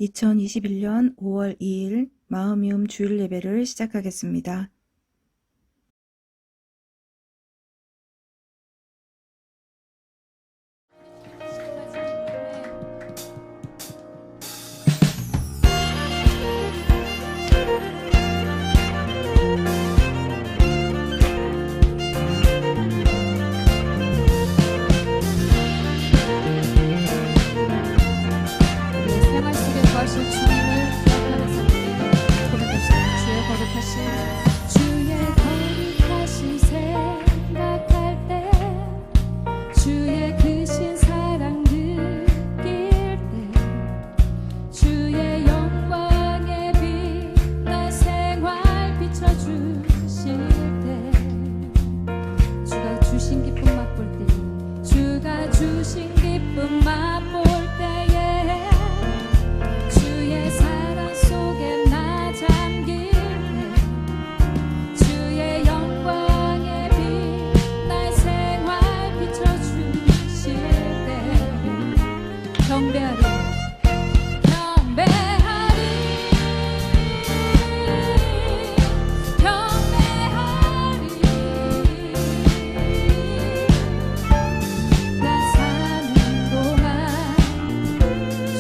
2021년 5월 2일 마음이움 주일 예배를 시작하겠습니다. 생활 속에 거하신 주님을 기억하는 삶에 고백합시다. 주의 거룩하신 생각할 때, 주의 크신 사랑 느낄 때, 주의 영광의 빛 날 생활 비춰주실 때, 주가 주신 기쁨 맛볼 때, 주가 주신 기쁨 맛볼 때에 주의 사랑 속에 나 잠길 때, 주의 영광의 빛 날 생활 비춰주실 때 경배하리 경배하리 경배하리 나 사는 동안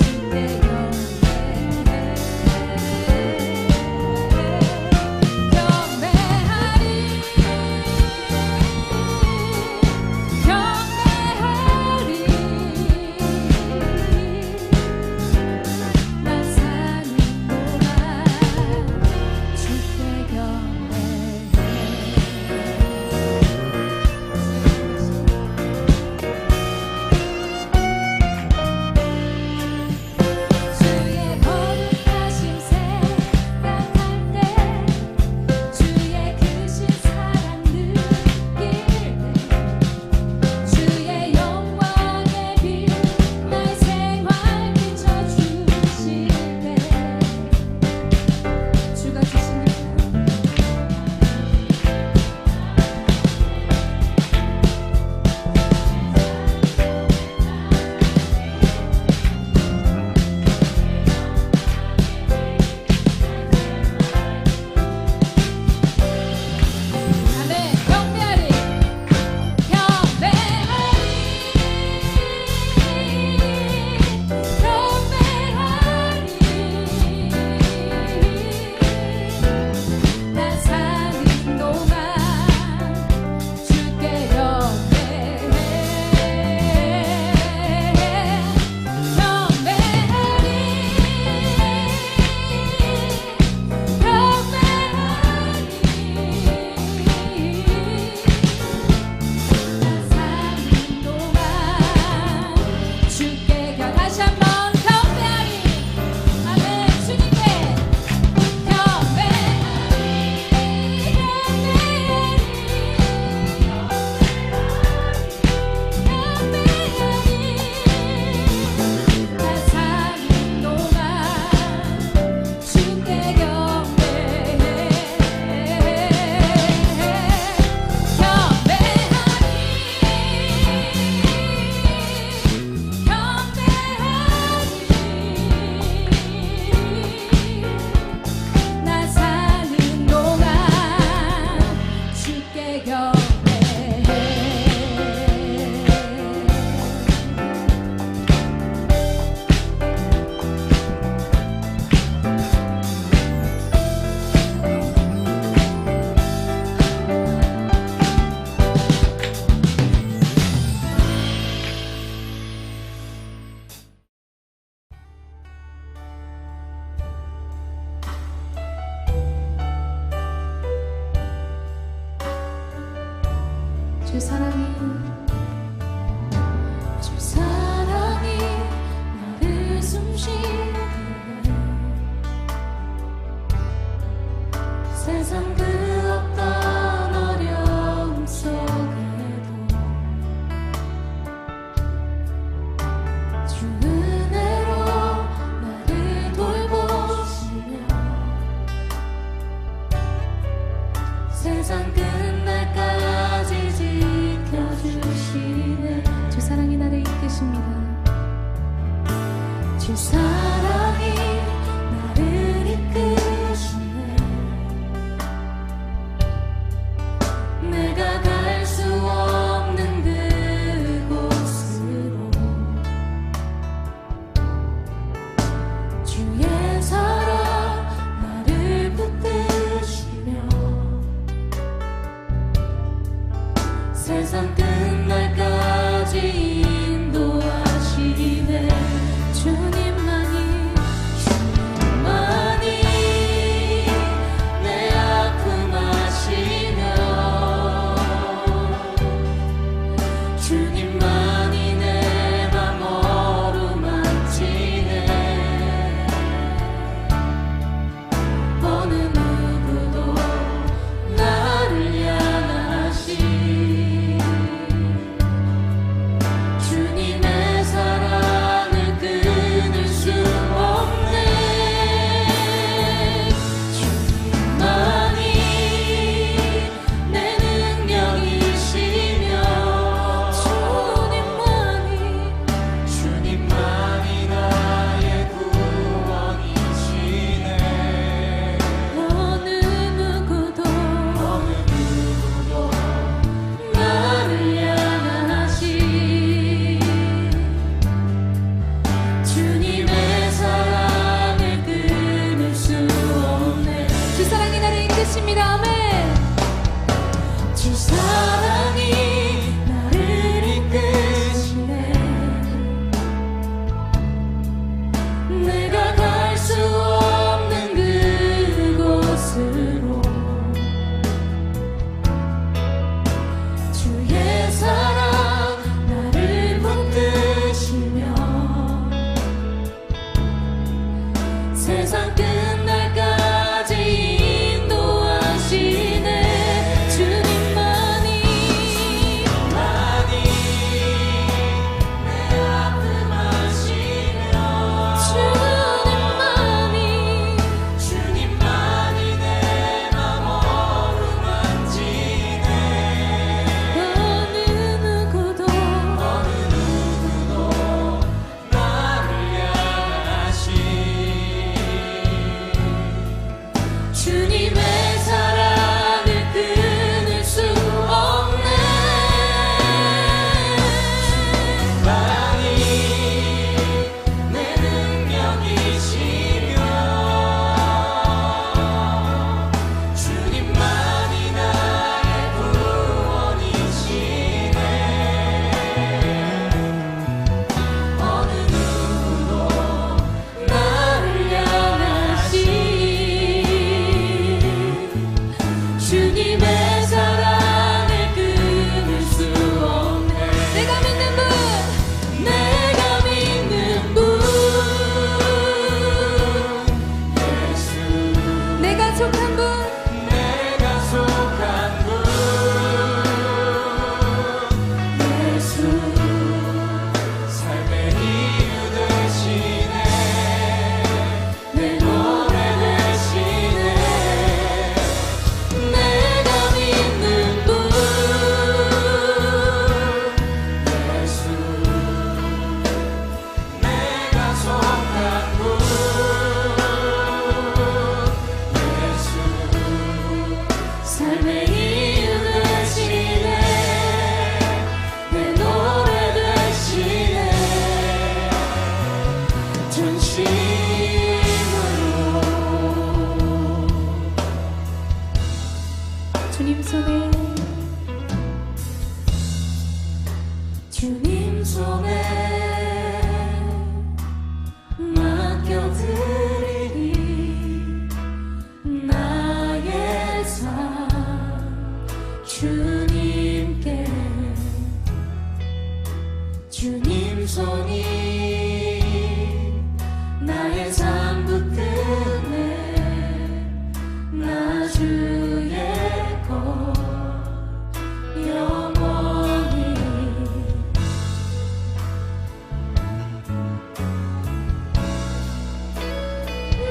주께 경배하리 나 사는 동안 주께 주의 거룩하신 생각할 때, 주의 크신 사랑 느낄 때, 주의 영광의 빛 날 생활 비춰주실 때, 주가 주신 기쁨 아멘. 경배하리 경배하리 나 사는 동안 주께 경배해 다시 한번 경배하리 아멘 주님께 나 사는 동안 주께 경배해 나 사는 동안 주께 경배해 주 사랑이 나를 숨쉬게 해. 세상 그 어떤 어려움 속에도 주 은혜로 나를 돌보시며 세상 끝날까지 지켜주시네. 주 사랑이 나를 이끄십니다. 주 사랑이 세상 끝날까지 인도하시네. 주님만이 내 아픔 아시며 주님만이 내 맘 어루만지네. 어느 누구도 나를 향하시 주님의 사랑을 끊을 수 없네. 주님만이 내 능력이시며 주님만이 나의 구원이시네. 어느 누구도 나를 향하시 주님의 사랑을 끊을 수 없네. 내가 믿는 분 예수, 내가 속한 분 예수, 삶의 이유 되시네. 내 노래 되시네. 내가 믿는 분 예수, 내가 속한 분 예수, 삶의 이유 되시네. 내 노래 되시네. 전심으로 주님 손에 맡겨드리니 나의 삶 주님께. 주님 손이 나의 삶 붙드네. 나 주의 것 영원히.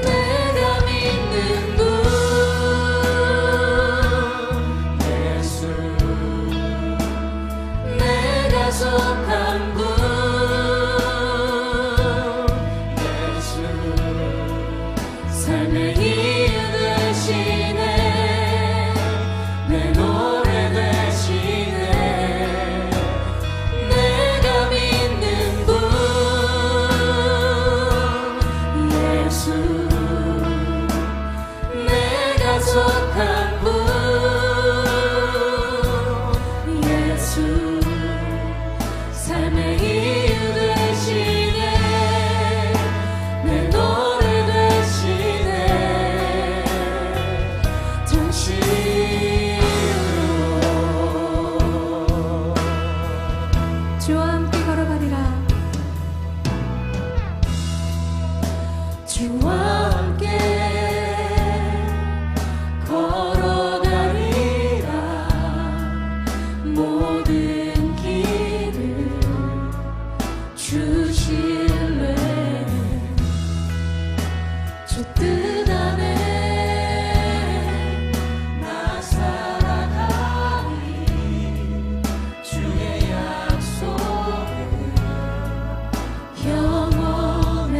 내가 믿는 분 예수, 내가 속한 분 예수, 삶의 이유 되시네. 내 노래 되시네. 내가 믿는 분 예수, 내가 속한 분 예수, 삶의 이유 되시네. 내 노래 되시네. 전심으로 주와 함께 걸어가리라. 주와 함께 걸어가리라. 모든 길을 주실래. 주 뜻 안에 나 살아가리. 주의 약속은 영원해.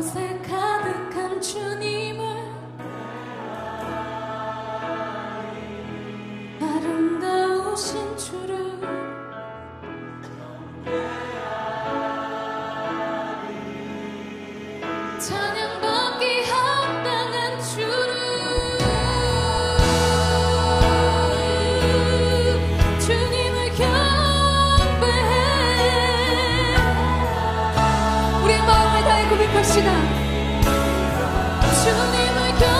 이곳에 가득한 주님을 아름다우신 주를 찬양받기 합당한 주를 주님을 경배해. 우리 마음을 다해 고백합시다. 주님을 경배하리.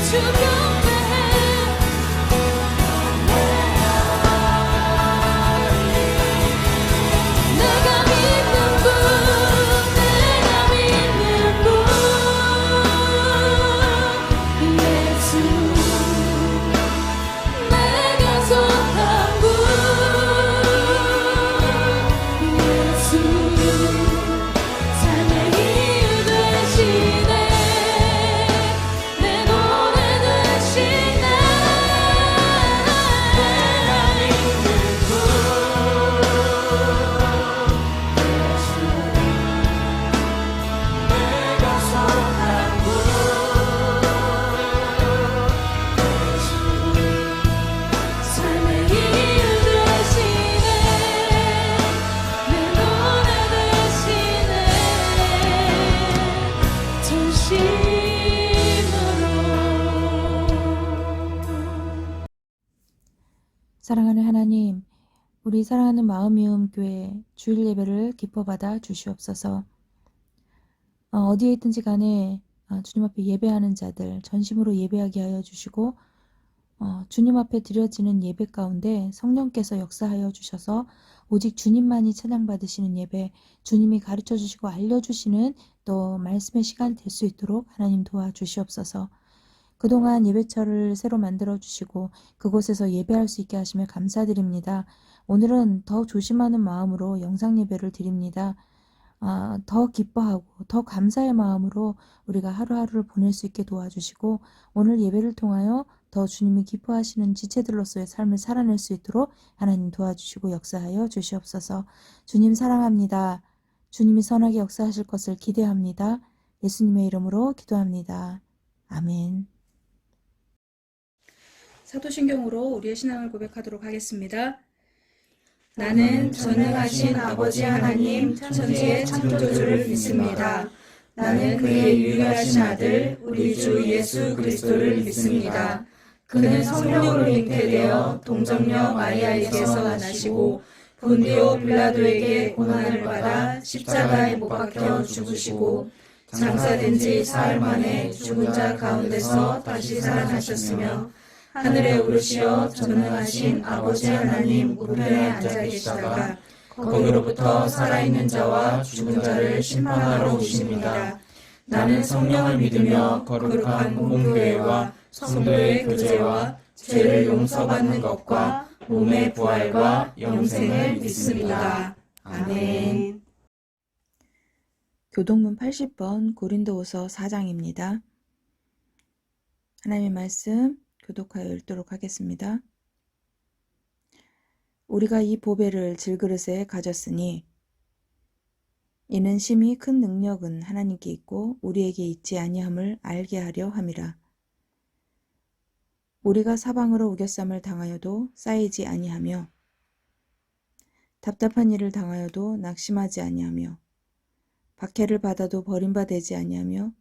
주 경배해. 내가 믿는 분, 내가 믿는 분, 예수. 내가 속한 분, 예수. 삶의 이유 되시네. 내 노래 되시네. 내가 믿는 분, 내가 속한 분, 삶의 이유 되시네. 내 노래 되시네. 전심으로. 사랑하는 하나님, 우리 사랑하는 마음이음 교회 주일 예배를 기뻐 받아 주시옵소서. 어디에 있든지 간에 주님 앞에 예배하는 자들 전심으로 예배하게 하여 주시고, 주님 앞에 드려지는 예배 가운데 성령께서 역사하여 주셔서 오직 주님만이 찬양받으시는 예배, 주님이 가르쳐 주시고 알려주시는 또 말씀의 시간이 될 수 있도록 하나님 도와주시옵소서. 그동안 예배처를 새로 만들어 주시고 그곳에서 예배할 수 있게 하심을 감사드립니다. 오늘은 더 조심하는 마음으로 영상 예배를 드립니다. 더 기뻐하고 더 감사의 마음으로 우리가 하루하루를 보낼 수 있게 도와주시고, 오늘 예배를 통하여 더 주님이 기뻐하시는 지체들로서의 삶을 살아낼 수 있도록 하나님 도와주시고 역사하여 주시옵소서. 주님 사랑합니다. 주님이 선하게 역사하실 것을 기대합니다. 예수님의 이름으로 기도합니다. 아멘. 사도신경으로 우리의 신앙을 고백하도록 하겠습니다. 나는 전능하신 아버지 하나님 천지의 창조주를 믿습니다. 나는 그의 유일하신 아들 우리 주 예수 그리스도를 믿습니다. 그는 성령으로 잉태되어 동정녀 마리아에게서 나시고 본디오 빌라도에게 고난을 받아 십자가에 못 박혀 죽으시고 장사된 지 사흘 만에 죽은 자 가운데서 다시 살아나셨으며 하늘에 오르시어 전능하신 아버지 하나님 우편에 앉아 계시다가 거기로부터 살아있는 자와 죽은 자를 심판하러 오십니다. 나는 성령을 믿으며 거룩한 공교회와 성도의 교제와 죄를 용서받는 것과 몸의 부활과 영생을 믿습니다. 아멘. 교동문 80번 고린도후서 4장입니다. 하나님의 말씀 교독하여 읽도록 하겠습니다. 우리가 이 보배를 질그릇에 가졌으니 이는 심히 큰 능력은 하나님께 있고 우리에게 있지 아니함을 알게 하려 함이라. 우리가 사방으로 우겨쌈을 당하여도 쌓이지 아니하며 답답한 일을 당하여도 낙심하지 아니하며 박해를 받아도 버림받지 아니하며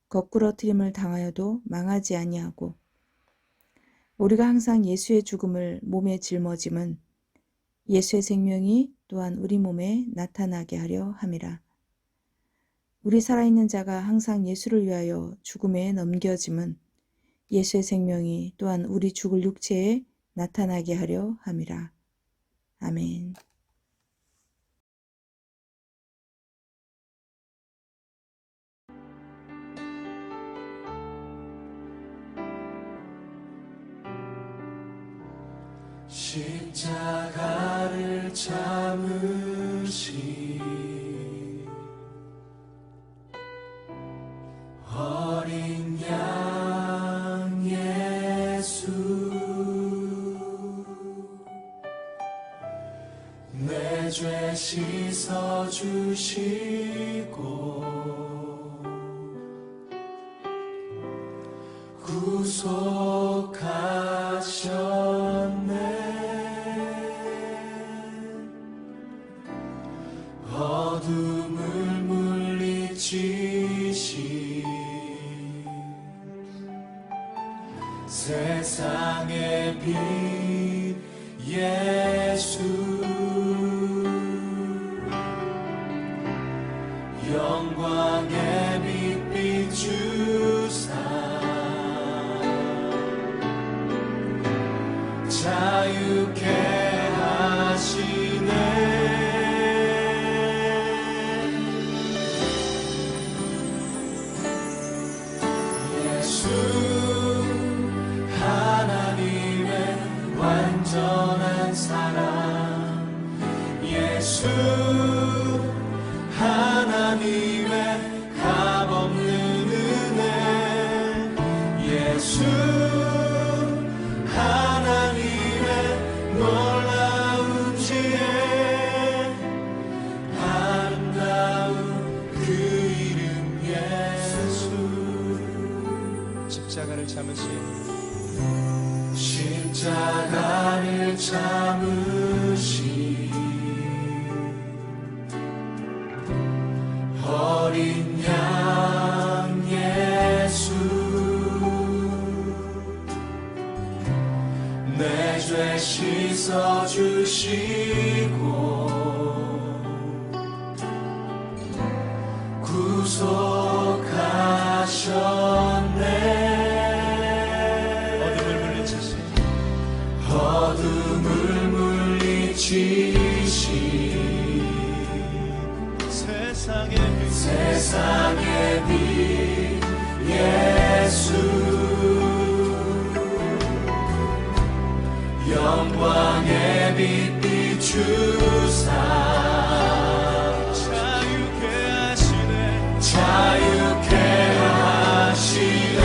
거꾸러뜨림을 당하여도 망하지 아니하고 우리가 항상 예수의 죽음을 몸에 짊어짐은 예수의 생명이 또한 우리 몸에 나타나게 하려 함이라. 우리 살아있는 자가 항상 예수를 위하여 죽음에 넘겨짐은 예수의 생명이 또한 우리 죽을 육체에 나타나게 하려 함이라. 아멘. 십자가를 참으시 어린 양 예수 주시고 구속하셨네. 어둠을 물리치시 세상의 빛 예수 영광의 빛 비추사 자유케 하시네. 예수 하나님의 완전한 사랑 예수 하나님의 값없는 은혜 예수 하나님의 놀라운 지혜 아름다운 그 이름 예수 십자가를 참으신 십자가를 참으신 어린 양 예수 내 죄 씻어주시고 구속하셨네. 어둠을 물리치시 세상의 빛 예수 영광의 빛 비추사 자유케 하시네. 자유케 하시네.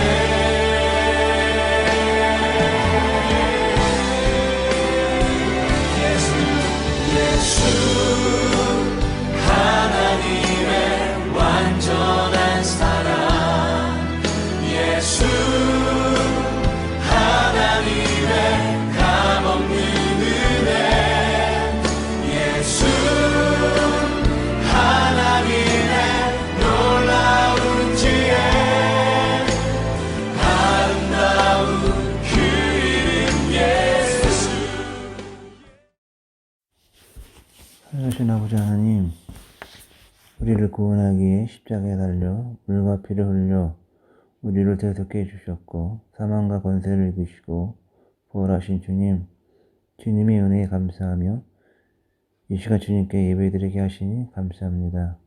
예수 하나님의 완전한 사랑 예수 하나님의 값없는 은혜 예수 하나님의 놀라운 지혜 아름다운 그 이름 예수. 살아계신 아버지 하나님, 우리를 구원하기 위해 십자가에 달려 물과 피를 흘려 우리를 대속해 주셨고 사망과 권세를 이기시고 부활하신 주님, 주님의 은혜에 감사하며 이 시간 주님께 예배드리게 하시니 감사합니다.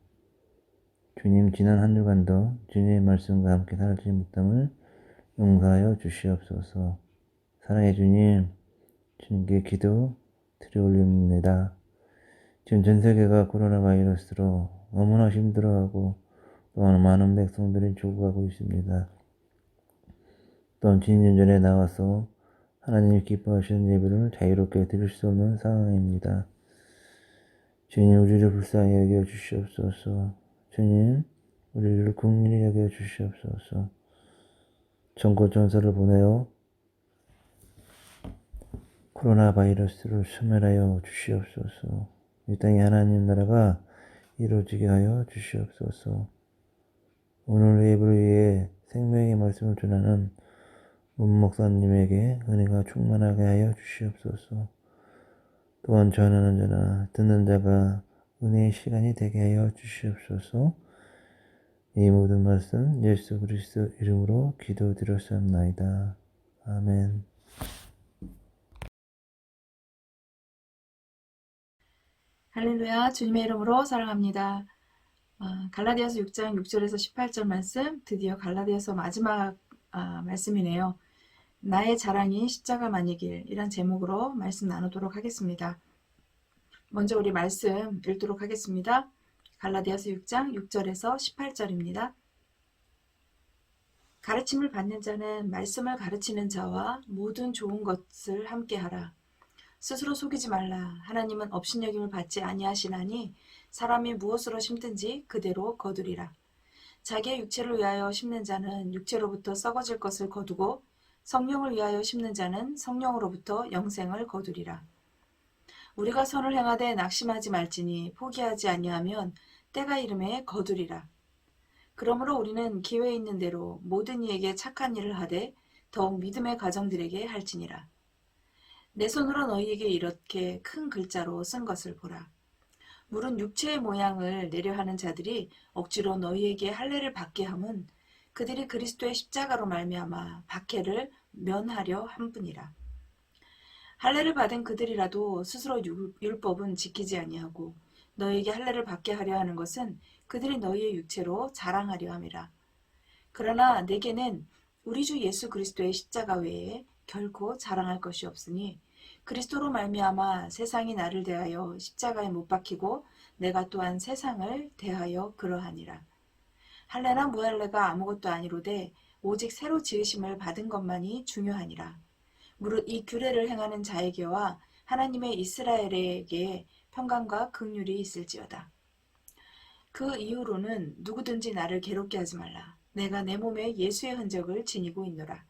주님, 지난 한 주간도 주님의 말씀과 함께 살지 못함을 용서하여 주시옵소서. 사랑의 주님, 주님께 기도 드려올립니다. 지금 전 세계가 코로나 바이러스로 너무나 힘들어하고 또한 많은 백성들이 죽어가고 있습니다. 또한 진연전에 나와서 하나님이 기뻐하시는 예배를 자유롭게 드릴 수 없는 상황입니다. 주님, 우리를 불쌍히 여겨 주시옵소서. 주님, 우리를 긍휼히 여겨 주시옵소서. 전고 전설을 보내어 코로나 바이러스를 소멸하여 주시옵소서. 이 땅에 하나님 나라가 이루어지게 하여 주시옵소서. 오늘 예배를 위해 생명의 말씀을 전하는 문 목사님에게 은혜가 충만하게 하여 주시옵소서. 또한 전하는 자나 듣는 자가 은혜의 시간이 되게 하여 주시옵소서. 이 모든 말씀 예수 그리스도 이름으로 기도드렸사옵나이다. 아멘. 할렐루야, 주님의 이름으로 사랑합니다. 갈라디아서 6장 6절에서 18절 말씀, 드디어 갈라디아서 마지막 말씀이네요. 나의 자랑이 십자가만이길, 이란 제목으로 말씀 나누도록 하겠습니다. 먼저 우리 말씀 읽도록 하겠습니다. 갈라디아서 6장 6절에서 18절입니다. 가르침을 받는 자는 말씀을 가르치는 자와 모든 좋은 것을 함께 하라. 스스로 속이지 말라. 하나님은 업신여김을 받지 아니하시나니 사람이 무엇으로 심든지 그대로 거두리라. 자기의 육체를 위하여 심는 자는 육체로부터 썩어질 것을 거두고 성령을 위하여 심는 자는 성령으로부터 영생을 거두리라. 우리가 선을 행하되 낙심하지 말지니 포기하지 아니하면 때가 이름에 거두리라. 그러므로 우리는 기회 있는 대로 모든 이에게 착한 일을 하되 더욱 믿음의 가정들에게 할지니라. 내 손으로 너희에게 이렇게 큰 글자로 쓴 것을 보라. 물은 육체의 모양을 내려하는 자들이 억지로 너희에게 할례를 받게 함은 그들이 그리스도의 십자가로 말미암아 박해를 면하려 함뿐이라. 할례를 받은 그들이라도 스스로 율법은 지키지 아니하고 너희에게 할례를 받게 하려 하는 것은 그들이 너희의 육체로 자랑하려 함이라. 그러나 내게는 우리 주 예수 그리스도의 십자가 외에 결코 자랑할 것이 없으니 그리스도로 말미암아 세상이 나를 대하여 십자가에 못 박히고 내가 또한 세상을 대하여 그러하니라. 할례나 무할례가 아무것도 아니로되 오직 새로 지으심을 받은 것만이 중요하니라. 무릇 이 규례를 행하는 자에게와 하나님의 이스라엘에게 평강과 긍휼이 있을지어다. 그 이후로는 누구든지 나를 괴롭게 하지 말라. 내가 내 몸에 예수의 흔적을 지니고 있노라.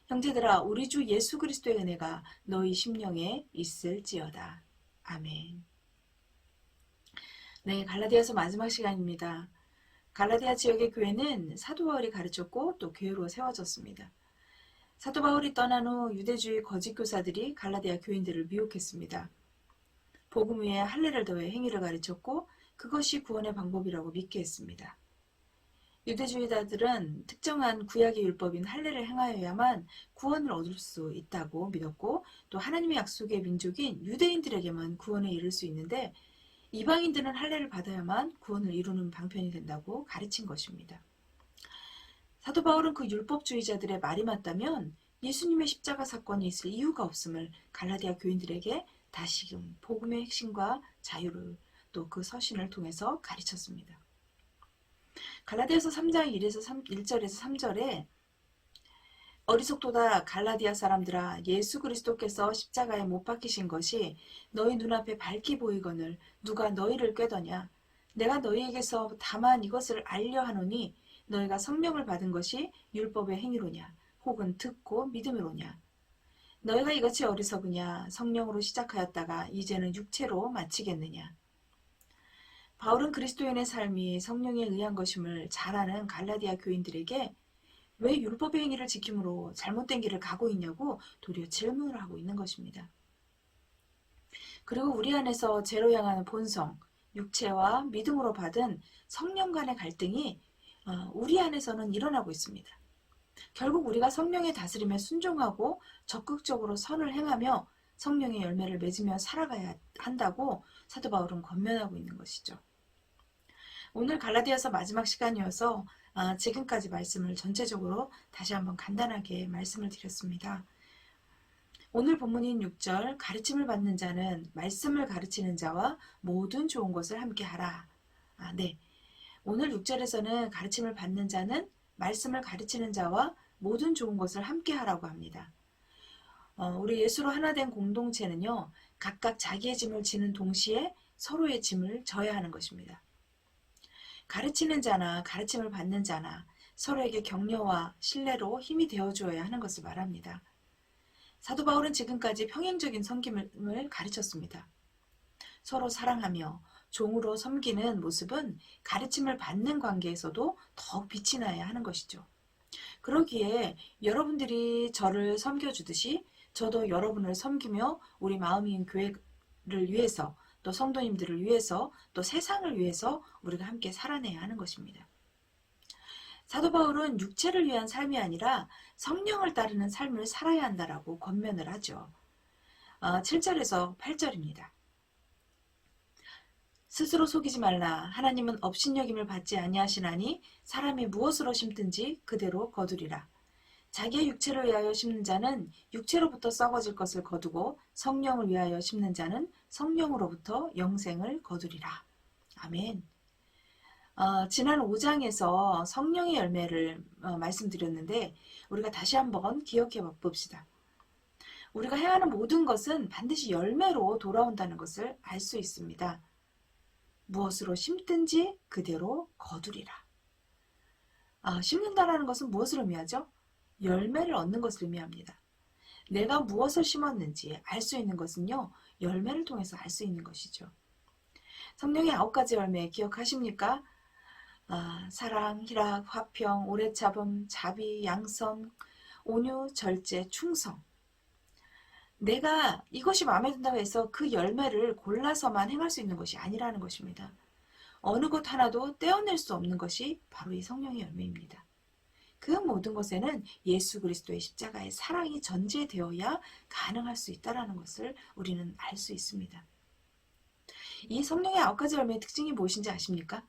형제들아, 우리 주 예수 그리스도의 은혜가 너희 심령에 있을지어다. 아멘. 네, 갈라디아서 마지막 시간입니다. 갈라디아 지역의 교회는 사도 바울이 가르쳤고 또 교회로 세워졌습니다. 사도 바울이 떠난 후 유대주의 거짓 교사들이 갈라디아 교인들을 미혹했습니다. 복음 위에 할례를 더해 행위를 가르쳤고 그것이 구원의 방법이라고 믿게 했습니다. 유대주의자들은 특정한 구약의 율법인 할례를 행하여야만 구원을 얻을 수 있다고 믿었고 또 하나님의 약속의 민족인 유대인들에게만 구원에 이를 수 있는데 이방인들은 할례를 받아야만 구원을 이루는 방편이 된다고 가르친 것입니다. 사도 바울은 그 율법주의자들의 말이 맞다면 예수님의 십자가 사건이 있을 이유가 없음을 갈라디아 교인들에게 다시금 복음의 핵심과 자유를 또 그 서신을 통해서 가르쳤습니다. 갈라디아서 3장 1절에서 3절에 어리석도다 갈라디아 사람들아 예수 그리스도께서 십자가에 못 박히신 것이 너희 눈앞에 밝히 보이거늘 누가 너희를 꾀더냐. 내가 너희에게서 다만 이것을 알려 하노니 너희가 성령을 받은 것이 율법의 행위로냐 혹은 듣고 믿음으로냐. 너희가 이같이 어리석으냐. 성령으로 시작하였다가 이제는 육체로 마치겠느냐. 바울은 그리스도인의 삶이 성령에 의한 것임을 잘 아는 갈라디아 교인들에게 왜 율법의 행위를 지킴으로 잘못된 길을 가고 있냐고 도리어 질문을 하고 있는 것입니다. 그리고 우리 안에서 죄로 향하는 본성, 육체와 믿음으로 받은 성령 간의 갈등이 우리 안에서는 일어나고 있습니다. 결국 우리가 성령의 다스림에 순종하고 적극적으로 선을 행하며 성령의 열매를 맺으며 살아가야 한다고 사도 바울은 권면하고 있는 것이죠. 오늘 갈라디아서 마지막 시간이어서 지금까지 말씀을 전체적으로 다시 한번 간단하게 말씀을 드렸습니다. 오늘 본문인 6절 가르침을 받는 자는 말씀을 가르치는 자와 모든 좋은 것을 함께 하라. 네. 오늘 6절에서는 가르침을 받는 자는 말씀을 가르치는 자와 모든 좋은 것을 함께 하라고 합니다. 우리 예수로 하나 된 공동체는요. 각각 자기의 짐을 지는 동시에 서로의 짐을 져야 하는 것입니다. 가르치는 자나 가르침을 받는 자나 서로에게 격려와 신뢰로 힘이 되어주어야 하는 것을 말합니다. 사도 바울은 지금까지 평행적인 섬김을 가르쳤습니다. 서로 사랑하며 종으로 섬기는 모습은 가르침을 받는 관계에서도 더욱 빛이 나야 하는 것이죠. 그러기에 여러분들이 저를 섬겨주듯이 저도 여러분을 섬기며 우리 마음인 교회를 위해서 또 성도님들을 위해서 또 세상을 위해서 우리가 함께 살아내야 하는 것입니다. 사도 바울은 육체를 위한 삶이 아니라 성령을 따르는 삶을 살아야 한다라고 권면을 하죠. 7절에서 8절입니다. 스스로 속이지 말라. 하나님은 업신여김을 받지 아니하시나니 사람이 무엇으로 심든지 그대로 거두리라. 자기의 육체를 위하여 심는 자는 육체로부터 썩어질 것을 거두고 성령을 위하여 심는 자는 성령으로부터 영생을 거두리라. 아멘. 지난 5장에서 성령의 열매를 말씀드렸는데 우리가 다시 한번 기억해 봅시다. 우리가 행하는 모든 것은 반드시 열매로 돌아온다는 것을 알 수 있습니다. 무엇으로 심든지 그대로 거두리라. 심는다라는 것은 무엇을 의미하죠? 열매를 얻는 것을 의미합니다. 내가 무엇을 심었는지 알 수 있는 것은요, 열매를 통해서 알 수 있는 것이죠. 성령의 9가지 열매 기억하십니까? 사랑, 희락, 화평, 오래 참음, 자비, 양선, 온유, 절제, 충성. 내가 이것이 마음에 든다고 해서 그 열매를 골라서만 행할 수 있는 것이 아니라는 것입니다. 어느 것 하나도 떼어낼 수 없는 것이 바로 이 성령의 열매입니다. 그 모든 것에는 예수 그리스도의 십자가의 사랑이 전제되어야 가능할 수 있다는 것을 우리는 알 수 있습니다. 이 성령의 9가지 열매의 특징이 무엇인지 아십니까?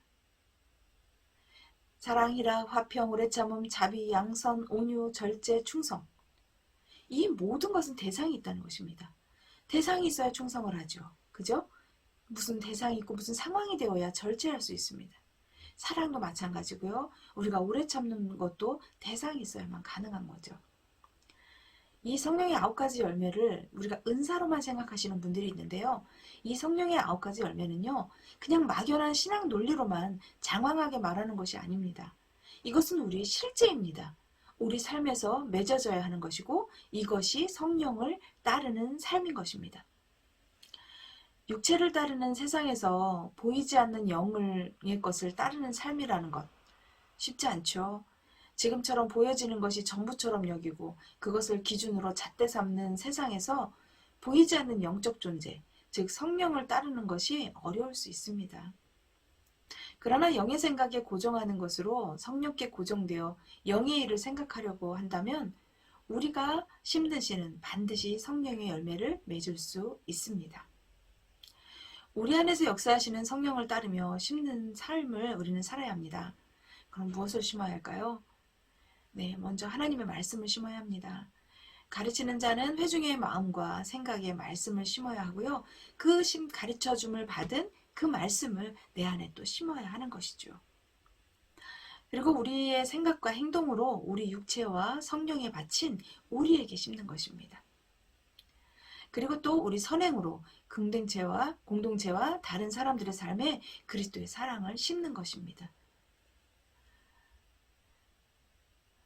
사랑, 희락, 화평, 오래 참음, 자비, 양선, 온유, 절제, 충성. 이 모든 것은 대상이 있다는 것입니다. 대상이 있어야 충성을 하죠. 그죠? 무슨 대상이 있고 무슨 상황이 되어야 절제할 수 있습니다. 사랑도 마찬가지고요. 우리가 오래 참는 것도 대상이 있어야만 가능한 거죠. 이 성령의 9가지 열매를 우리가 은사로만 생각하시는 분들이 있는데요. 이 성령의 9가지 열매는요, 그냥 막연한 신앙 논리로만 장황하게 말하는 것이 아닙니다. 이것은 우리의 실제입니다. 우리 삶에서 맺어져야 하는 것이고, 이것이 성령을 따르는 삶인 것입니다. 육체를 따르는 세상에서 보이지 않는 영의 것을 따르는 삶이라는 것, 쉽지 않죠. 지금처럼 보여지는 것이 전부처럼 여기고 그것을 기준으로 잣대 삼는 세상에서 보이지 않는 영적 존재, 즉 성령을 따르는 것이 어려울 수 있습니다. 그러나 영의 생각에 고정하는 것으로 성령께 고정되어 영의 일을 생각하려고 한다면 우리가 심는 씨는 반드시 성령의 열매를 맺을 수 있습니다. 우리 안에서 역사하시는 성령을 따르며 심는 삶을 우리는 살아야 합니다. 그럼 무엇을 심어야 할까요? 네, 먼저 하나님의 말씀을 심어야 합니다. 가르치는 자는 회중의 마음과 생각의 말씀을 심어야 하고요. 그 가르쳐줌을 받은 그 말씀을 내 안에 또 심어야 하는 것이죠. 그리고 우리의 생각과 행동으로 우리 육체와 성령에 바친 우리에게 심는 것입니다. 그리고 또 우리 선행으로 공동체와 다른 사람들의 삶에 그리스도의 사랑을 심는 것입니다.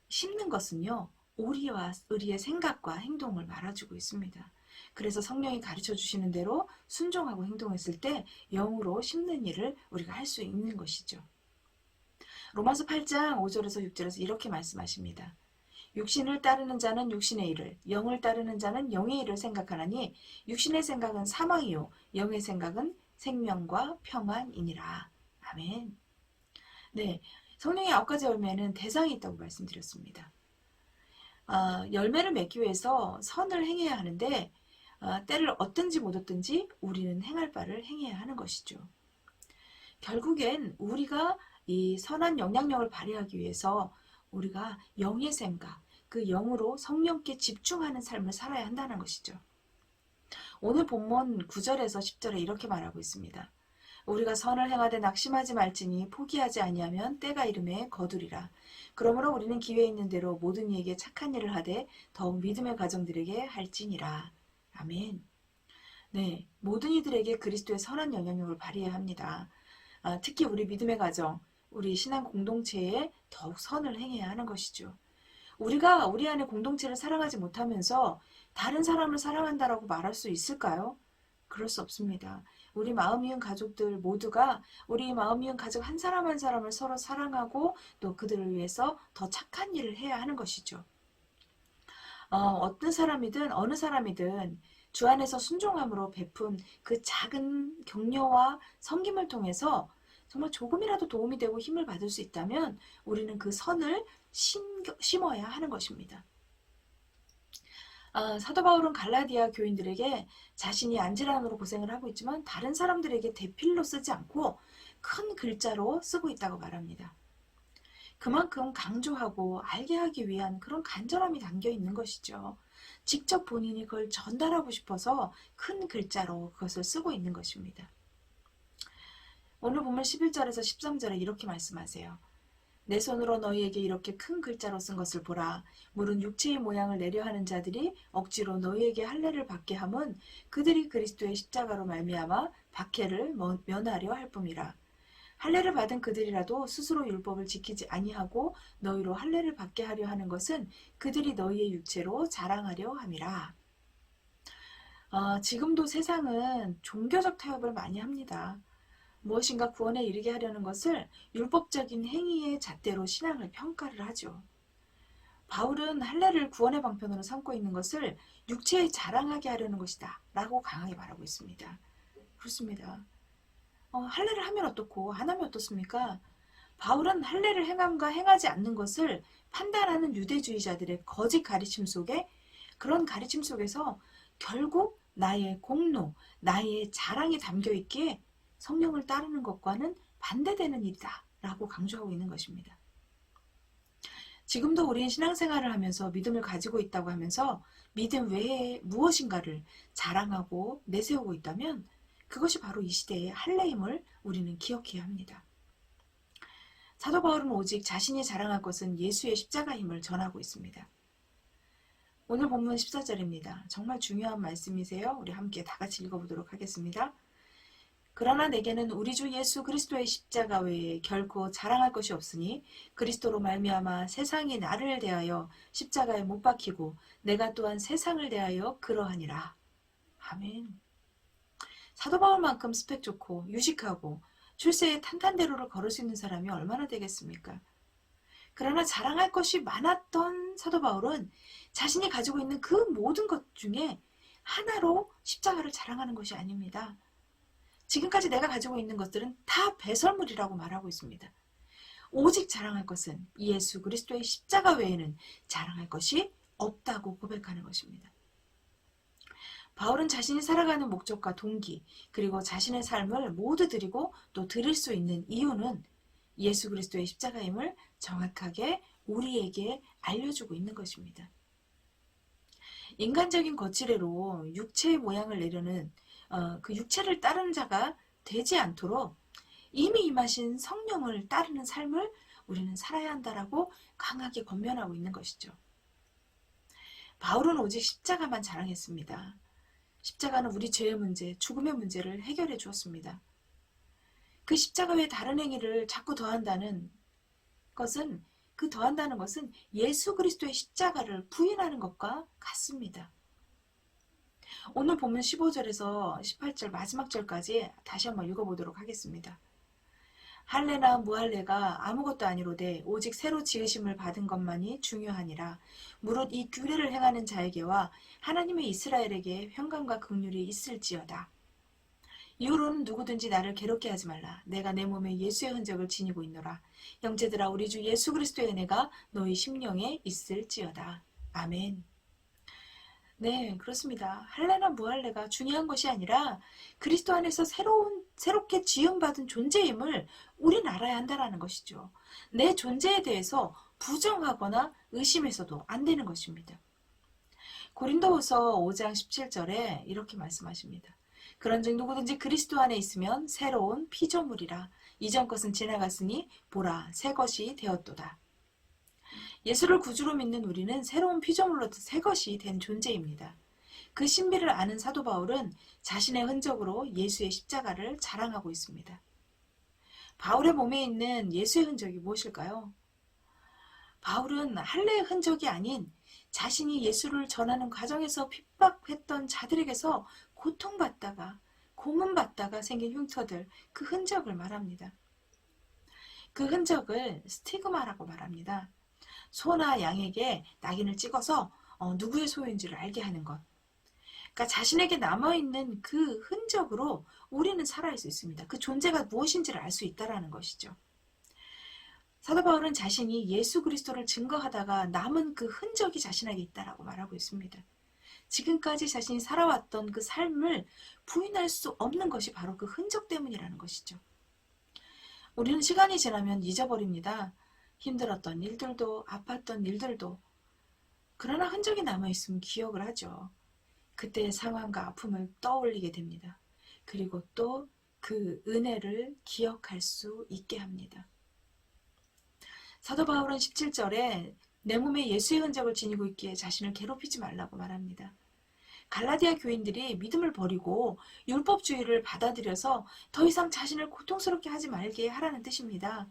심는 것은요, 우리의 생각과 행동을 말아주고 있습니다. 그래서 성령이 가르쳐 주시는 대로 순종하고 행동했을 때 영으로 심는 일을 우리가 할 수 있는 것이죠. 로마서 8장 5절에서 6절에서 이렇게 말씀하십니다. 육신을 따르는 자는 육신의 일을, 영을 따르는 자는 영의 일을 생각하나니 육신의 생각은 사망이요 영의 생각은 생명과 평안이니라. 아멘. 네, 성령의 9가지 열매는 대상이 있다고 말씀드렸습니다. 열매를 맺기 위해서 선을 행해야 하는데 때를 얻든지 못 얻든지 우리는 행할 바를 행해야 하는 것이죠. 결국엔 우리가 이 선한 영향력을 발휘하기 위해서 우리가 영의 생각, 그 영으로 성령께 집중하는 삶을 살아야 한다는 것이죠. 오늘 본문 9절에서 10절에 이렇게 말하고 있습니다. 우리가 선을 행하되 낙심하지 말지니 포기하지 아니하면 때가 이름에 거두리라. 그러므로 우리는 기회 있는 대로 모든 이에게 착한 일을 하되 더욱 믿음의 가정들에게 할지니라. 아멘. 네, 모든 이들에게 그리스도의 선한 영향력을 발휘해야 합니다. 특히 우리 믿음의 가정, 우리 신앙 공동체에 더욱 선을 행해야 하는 것이죠. 우리가 우리 안에 공동체를 사랑하지 못하면서 다른 사람을 사랑한다라고 말할 수 있을까요? 그럴 수 없습니다. 우리 마음이은 가족들 모두가 우리 마음이은 가족 한 사람 한 사람을 서로 사랑하고 또 그들을 위해서 더 착한 일을 해야 하는 것이죠. 어떤 사람이든 어느 사람이든 주 안에서 순종함으로 베푼 그 작은 격려와 섬김을 통해서 정말 조금이라도 도움이 되고 힘을 받을 수 있다면 우리는 그 선을 심어야 하는 것입니다. 사도 바울은 갈라디아 교인들에게 자신이 안질환으로 고생을 하고 있지만 다른 사람들에게 대필로 쓰지 않고 큰 글자로 쓰고 있다고 말합니다. 그만큼 강조하고 알게 하기 위한 그런 간절함이 담겨 있는 것이죠. 직접 본인이 그걸 전달하고 싶어서 큰 글자로 그것을 쓰고 있는 것입니다. 오늘 보면 11절에서 13절에 이렇게 말씀하세요. 내 손으로 너희에게 이렇게 큰 글자로 쓴 것을 보라. 물은 육체의 모양을 내려 하는 자들이 억지로 너희에게 할례를 받게 함은 그들이 그리스도의 십자가로 말미암아 박해를 면하려 할 뿐이라. 할례를 받은 그들이라도 스스로 율법을 지키지 아니하고 너희로 할례를 받게 하려 하는 것은 그들이 너희의 육체로 자랑하려 함이라. 지금도 세상은 종교적 타협을 많이 합니다. 무엇인가 구원에 이르게 하려는 것을 율법적인 행위의 잣대로 신앙을 평가를 하죠. 바울은 할례를 구원의 방편으로 삼고 있는 것을 육체에 자랑하게 하려는 것이다 라고 강하게 말하고 있습니다. 그렇습니다. 할례를 하면 어떻고 안 하면 어떻습니까? 바울은 할례를 행함과 행하지 않는 것을 판단하는 유대주의자들의 거짓 가르침 속에 그런 가르침 속에서 결국 나의 공로, 나의 자랑이 담겨 있기에 성령을 따르는 것과는 반대되는 일이다 라고 강조하고 있는 것입니다. 지금도 우리는 신앙생활을 하면서 믿음을 가지고 있다고 하면서 믿음 외에 무엇인가를 자랑하고 내세우고 있다면 그것이 바로 이 시대의 할례임을 우리는 기억해야 합니다. 사도 바울은 오직 자신이 자랑할 것은 예수의 십자가임을 전하고 있습니다. 오늘 본문 14절입니다. 정말 중요한 말씀이세요. 우리 함께 다 같이 읽어보도록 하겠습니다. 그러나 내게는 우리 주 예수 그리스도의 십자가 외에 결코 자랑할 것이 없으니 그리스도로 말미암아 세상이 나를 대하여 십자가에 못 박히고 내가 또한 세상을 대하여 그러하니라. 아멘. 사도 바울만큼 스펙 좋고 유식하고 출세의 탄탄대로를 걸을 수 있는 사람이 얼마나 되겠습니까? 그러나 자랑할 것이 많았던 사도 바울은 자신이 가지고 있는 그 모든 것 중에 하나로 십자가를 자랑하는 것이 아닙니다. 지금까지 내가 가지고 있는 것들은 다 배설물이라고 말하고 있습니다. 오직 자랑할 것은 예수 그리스도의 십자가 외에는 자랑할 것이 없다고 고백하는 것입니다. 바울은 자신이 살아가는 목적과 동기 그리고 자신의 삶을 모두 드리고 또 드릴 수 있는 이유는 예수 그리스도의 십자가임을 정확하게 우리에게 알려주고 있는 것입니다. 인간적인 거칠애로 육체의 모양을 내려는 그 육체를 따르는 자가 되지 않도록 이미 임하신 성령을 따르는 삶을 우리는 살아야 한다라고 강하게 권면하고 있는 것이죠. 바울은 오직 십자가만 자랑했습니다. 십자가는 우리 죄의 문제, 죽음의 문제를 해결해 주었습니다. 그 십자가 외에 다른 행위를 자꾸 더한다는 것은 예수 그리스도의 십자가를 부인하는 것과 같습니다. 오늘 보면 15절에서 18절 마지막 절까지 다시 한번 읽어보도록 하겠습니다. 할례나 무할례가 아무것도 아니로되 오직 새로 지으심을 받은 것만이 중요하니라. 무릇 이 규례를 행하는 자에게와 하나님의 이스라엘에게 평강과 긍휼이 있을지어다. 이후로는 누구든지 나를 괴롭게 하지 말라. 내가 내 몸에 예수의 흔적을 지니고 있노라. 형제들아 우리 주 예수 그리스도의 은혜가 너희 심령에 있을지어다. 아멘. 네, 그렇습니다. 할례나 무할례가 중요한 것이 아니라 그리스도 안에서 새롭게 지음받은 존재임을 우린 알아야 한다는 것이죠. 내 존재에 대해서 부정하거나 의심해서도 안 되는 것입니다. 고린도후서 5장 17절에 이렇게 말씀하십니다. 그런즉 누구든지 그리스도 안에 있으면 새로운 피조물이라. 이전 것은 지나갔으니 보라 새 것이 되었도다. 예수를 구주로 믿는 우리는 새로운 피조물로 새 것이 된 존재입니다. 그 신비를 아는 사도 바울은 자신의 흔적으로 예수의 십자가를 자랑하고 있습니다. 바울의 몸에 있는 예수의 흔적이 무엇일까요? 바울은 할례의 흔적이 아닌 자신이 예수를 전하는 과정에서 핍박했던 자들에게서 고통받다가 고문받다가 생긴 흉터들, 그 흔적을 말합니다. 그 흔적을 스티그마라고 말합니다. 소나 양에게 낙인을 찍어서 누구의 소유인지를 알게 하는 것. 그러니까 자신에게 남아있는 그 흔적으로 우리는 살아갈 수 있습니다. 그 존재가 무엇인지를 알 수 있다는 것이죠. 사도 바울은 자신이 예수 그리스도를 증거하다가 남은 그 흔적이 자신에게 있다라고 말하고 있습니다. 지금까지 자신이 살아왔던 그 삶을 부인할 수 없는 것이 바로 그 흔적 때문이라는 것이죠. 우리는 시간이 지나면 잊어버립니다. 힘들었던 일들도 아팠던 일들도. 그러나 흔적이 남아있으면 기억을 하죠. 그때의 상황과 아픔을 떠올리게 됩니다. 그리고 또 그 은혜를 기억할 수 있게 합니다. 사도 바울은 17절에 내 몸에 예수의 흔적을 지니고 있기에 자신을 괴롭히지 말라고 말합니다. 갈라디아 교인들이 믿음을 버리고 율법주의를 받아들여서 더 이상 자신을 고통스럽게 하지 말게 하라는 뜻입니다.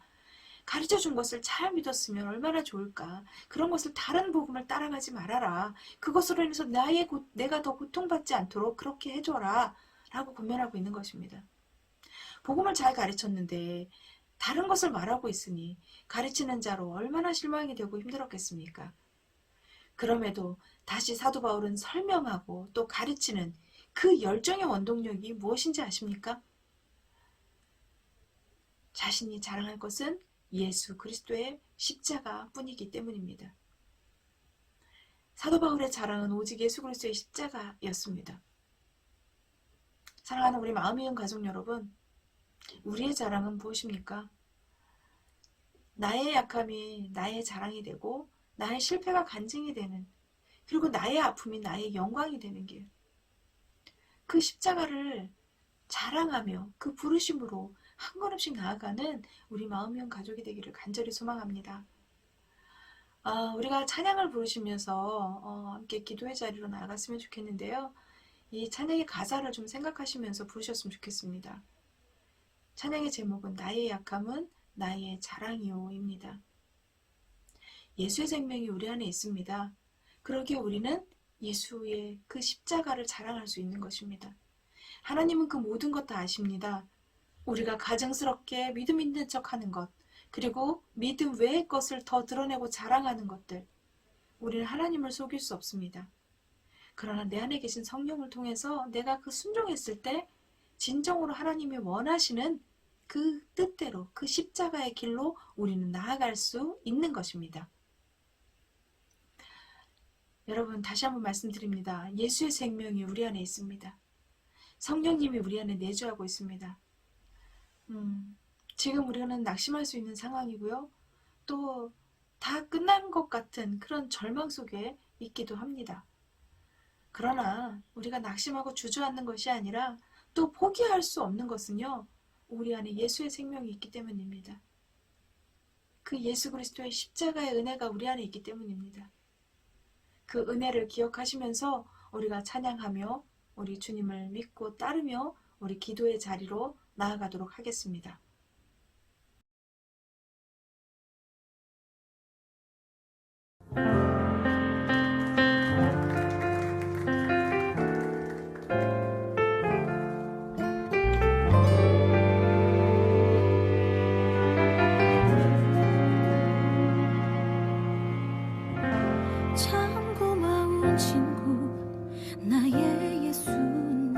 가르쳐준 것을 잘 믿었으면 얼마나 좋을까. 그런 것을 다른 복음을 따라가지 말아라. 그것으로 인해서 내가 더 고통받지 않도록 그렇게 해줘라 라고 권면하고 있는 것입니다. 복음을 잘 가르쳤는데 다른 것을 말하고 있으니 가르치는 자로 얼마나 실망이 되고 힘들었겠습니까? 그럼에도 다시 사도 바울은 설명하고 또 가르치는 그 열정의 원동력이 무엇인지 아십니까? 자신이 자랑할 것은 예수 그리스도의 십자가 뿐이기 때문입니다. 사도 바울의 자랑은 오직 예수 그리스도의 십자가였습니다. 사랑하는 우리 마음이은 가족 여러분, 우리의 자랑은 무엇입니까? 나의 약함이 나의 자랑이 되고 나의 실패가 간증이 되는, 그리고 나의 아픔이 나의 영광이 되는 길, 그 십자가를 자랑하며 그 부르심으로 한 걸음씩 나아가는 우리 마음이은 가족이 되기를 간절히 소망합니다. 우리가 찬양을 부르시면서 함께 기도의 자리로 나아갔으면 좋겠는데요. 이 찬양의 가사를 좀 생각하시면서 부르셨으면 좋겠습니다. 찬양의 제목은 나의 약함은 나의 자랑이요입니다. 예수의 생명이 우리 안에 있습니다. 그러기에 우리는 예수의 그 십자가를 자랑할 수 있는 것입니다. 하나님은 그 모든 것 다 아십니다. 우리가 가증스럽게 믿음 있는 척하는 것, 그리고 믿음 외의 것을 더 드러내고 자랑하는 것들, 우리는 하나님을 속일 수 없습니다. 그러나 내 안에 계신 성령을 통해서 내가 그 순종했을 때 진정으로 하나님이 원하시는 그 뜻대로, 그 십자가의 길로 우리는 나아갈 수 있는 것입니다. 여러분, 다시 한번 말씀드립니다. 예수의 생명이 우리 안에 있습니다. 성령님이 우리 안에 내주하고 있습니다. 지금 우리는 낙심할 수 있는 상황이고요. 또 다 끝난 것 같은 그런 절망 속에 있기도 합니다. 그러나 우리가 낙심하고 주저앉는 것이 아니라 또 포기할 수 없는 것은요, 우리 안에 예수의 생명이 있기 때문입니다. 그 예수 그리스도의 십자가의 은혜가 우리 안에 있기 때문입니다. 그 은혜를 기억하시면서 우리가 찬양하며 우리 주님을 믿고 따르며 우리 기도의 자리로 나아가도록 하겠습니다. 참 고마운 친구 나의 예수님,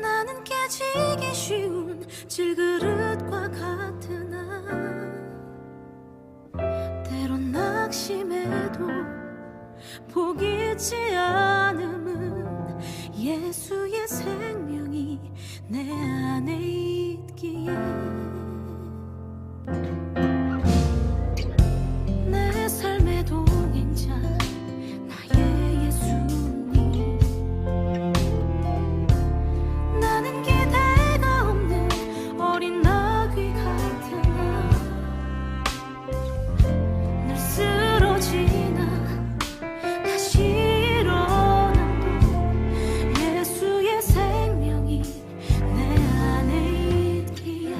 나는 깨지기 쉬운 질그릇과 같으나 때론 낙심해도 포기치 않음은 예수의 생명이 내 안에 있기에 내 삶의 동행자 나의 예수님, 나는 기대가 없는 어린 나귀 같으나 늘 쓰러지나 다시 일어나도 예수의 생명이 내 안에 있기에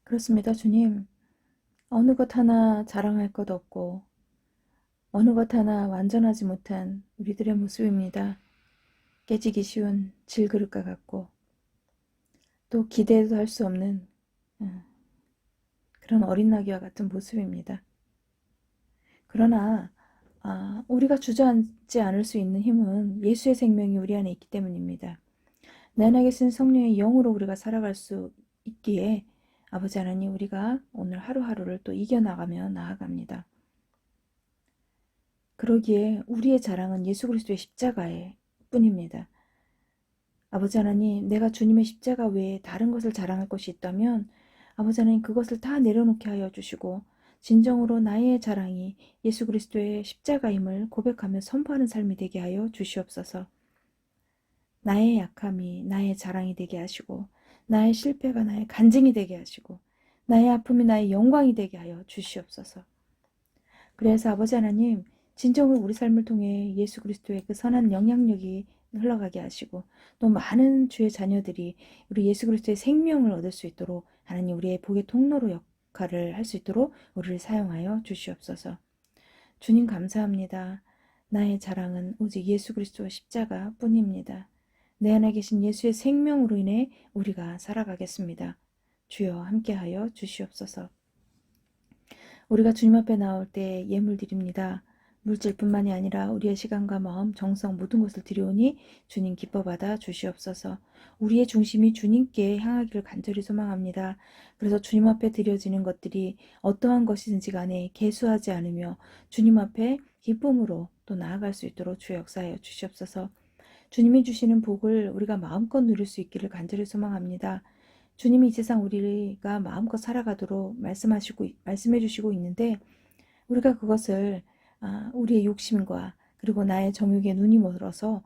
그렇습니다, 주님. 어느 것 하나 자랑할 것 없고 어느 것 하나 완전하지 못한 우리들의 모습입니다. 깨지기 쉬운 질그릇과 같고 또 기대도 할 수 없는 그런 어린 나귀와 같은 모습입니다. 그러나 우리가 주저앉지 않을 수 있는 힘은 예수의 생명이 우리 안에 있기 때문입니다. 내 안에 계신 성령의 영으로 우리가 살아갈 수 있기에 아버지 하나님, 우리가 오늘 하루하루를 또 이겨나가며 나아갑니다. 그러기에 우리의 자랑은 예수 그리스도의 십자가의 뿐입니다. 아버지 하나님, 내가 주님의 십자가 외에 다른 것을 자랑할 것이 있다면 아버지 하나님, 그것을 다 내려놓게 하여 주시고 진정으로 나의 자랑이 예수 그리스도의 십자가임을 고백하며 선포하는 삶이 되게 하여 주시옵소서. 나의 약함이 나의 자랑이 되게 하시고 나의 실패가 나의 간증이 되게 하시고 나의 아픔이 나의 영광이 되게 하여 주시옵소서. 그래서 아버지 하나님, 진정으로 우리 삶을 통해 예수 그리스도의 그 선한 영향력이 흘러가게 하시고 또 많은 주의 자녀들이 우리 예수 그리스도의 생명을 얻을 수 있도록 하나님, 우리의 복의 통로로 역할을 할 수 있도록 우리를 사용하여 주시옵소서. 주님 감사합니다. 나의 자랑은 오직 예수 그리스도의 십자가 뿐입니다. 내 안에 계신 예수의 생명으로 인해 우리가 살아가겠습니다. 주여 함께하여 주시옵소서. 우리가 주님 앞에 나올 때 예물 드립니다. 물질뿐만이 아니라 우리의 시간과 마음, 정성 모든 것을 드리오니 주님 기뻐 받아 주시옵소서. 우리의 중심이 주님께 향하기를 간절히 소망합니다. 그래서 주님 앞에 드려지는 것들이 어떠한 것이든지 간에 개수하지 않으며 주님 앞에 기쁨으로 또 나아갈 수 있도록 주 역사하여 주시옵소서. 주님이 주시는 복을 우리가 마음껏 누릴 수 있기를 간절히 소망합니다. 주님이 이 세상 우리가 마음껏 살아가도록 말씀해 주시고 있는데 우리가 그것을 우리의 욕심과 그리고 나의 정욕에 눈이 멀어서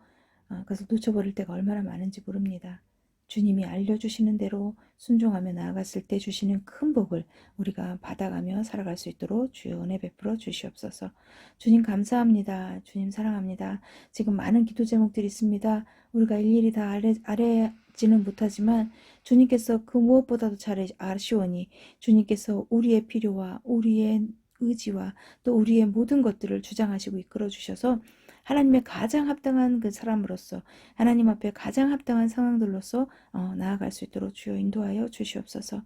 그것을 놓쳐버릴 때가 얼마나 많은지 모릅니다. 주님이 알려주시는 대로 순종하며 나아갔을 때 주시는 큰 복을 우리가 받아가며 살아갈 수 있도록 주여 은혜 베풀어 주시옵소서. 주님 감사합니다. 주님 사랑합니다. 지금 많은 기도 제목들이 있습니다. 우리가 일일이 다 알지는 못하지만 주님께서 그 무엇보다도 잘 아시오니 주님께서 우리의 필요와 우리의 의지와 또 우리의 모든 것들을 주장하시고 이끌어 주셔서 하나님의 가장 합당한 그 사람으로서 하나님 앞에 가장 합당한 상황들로서 나아갈 수 있도록 주여 인도하여 주시옵소서.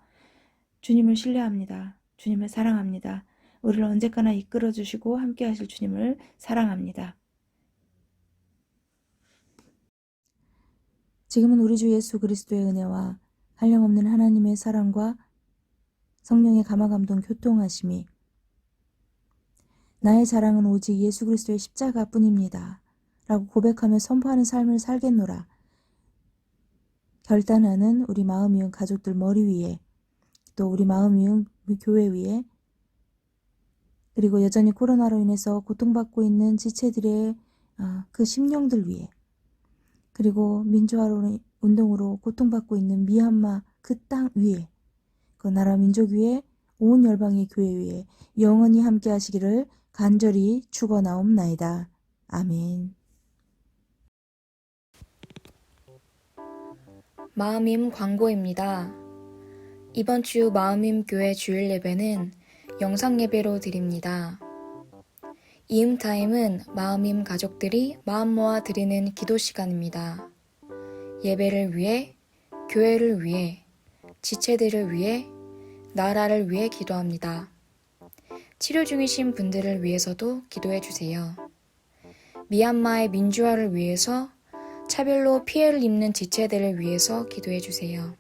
주님을 신뢰합니다. 주님을 사랑합니다. 우리를 언제까나 이끌어 주시고 함께 하실 주님을 사랑합니다. 지금은 우리 주 예수 그리스도의 은혜와 한량없는 하나님의 사랑과 성령의 감화감동 교통하심이 나의 자랑은 오직 예수 그리스도의 십자가 뿐입니다. 라고 고백하며 선포하는 삶을 살겠노라. 결단하는 우리 마음 이은 가족들 머리 위에 또 우리 마음 이은 교회 위에 그리고 여전히 코로나로 인해서 고통받고 있는 지체들의 그 심령들 위에 그리고 민주화 운동으로 고통받고 있는 미얀마 그 땅 위에 그 나라 민족 위에 온 열방의 교회 위에 영원히 함께 하시기를 간절히 축원하옵나이다. 아멘. 마음임 광고입니다. 이번 주 마음임 교회 주일 예배는 영상 예배로 드립니다. 이음타임은 마음임 가족들이 마음 모아 드리는 기도 시간입니다. 예배를 위해, 교회를 위해, 지체들을 위해, 나라를 위해 기도합니다. 치료 중이신 분들을 위해서도 기도해 주세요. 미얀마의 민주화를 위해서, 차별로 피해를 입는 지체들을 위해서 기도해 주세요.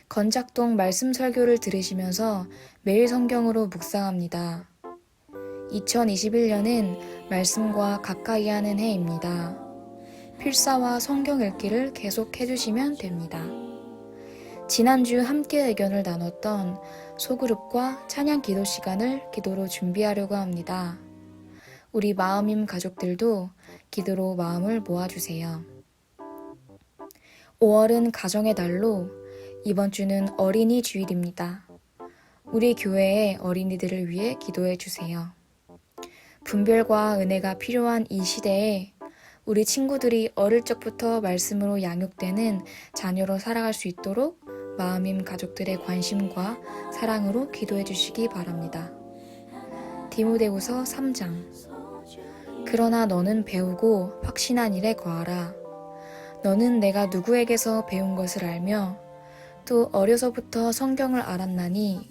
건작동 말씀 설교를 들으시면서 매일 성경으로 묵상합니다. 2021년은 말씀과 가까이 하는 해입니다. 필사와 성경 읽기를 계속 해주시면 됩니다. 지난주 함께 의견을 나눴던 소그룹과 찬양 기도 시간을 기도로 준비하려고 합니다. 우리 마음임 가족들도 기도로 마음을 모아주세요. 5월은 가정의 달로 이번 주는 어린이 주일입니다. 우리 교회의 어린이들을 위해 기도해 주세요. 분별과 은혜가 필요한 이 시대에 우리 친구들이 어릴 적부터 말씀으로 양육되는 자녀로 살아갈 수 있도록 마음임 가족들의 관심과 사랑으로 기도해 주시기 바랍니다. 디모데후서 3장. 그러나 너는 배우고 확신한 일에 거하라. 너는 내가 누구에게서 배운 것을 알며 또 어려서부터 성경을 알았나니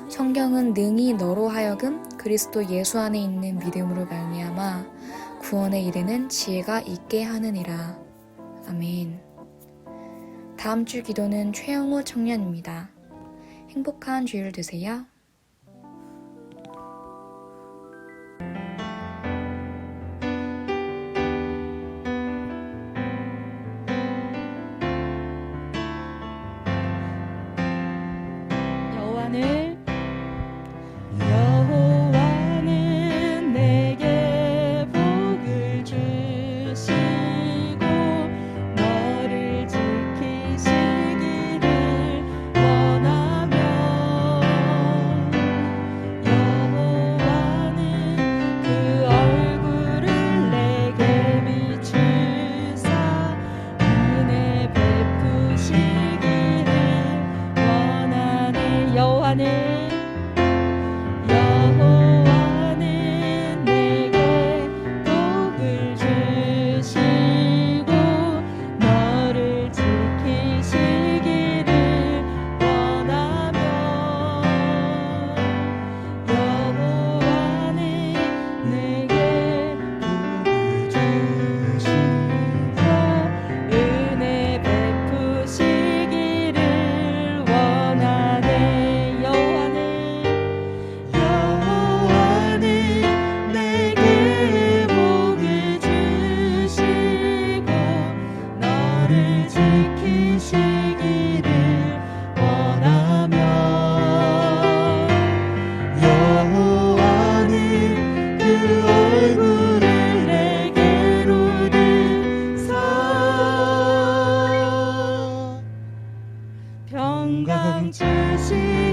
성경은 능히 너로 하여금 그리스도 예수 안에 있는 믿음으로 말미암아 구원에 이르는 지혜가 있게 하느니라. 아멘. 다음 주 기도는 최영우 청년입니다. 행복한 주일 되세요. 여호와는 내게 복을 주시고 너를 지키시기를 원하며 여호와는 그 얼굴을 내게 비추사 은혜 베푸시기를 원하네. 여호와는 내게 복을 주시고 너를 지키시기를 원하며 여호와는 내게 복을 주시고 은혜 베푸시기를 원하네. 여호와는 내게 복을 주시고 너를 지키시기를 원하며 여호와는 그 얼굴을 내게로 드사 평강 주시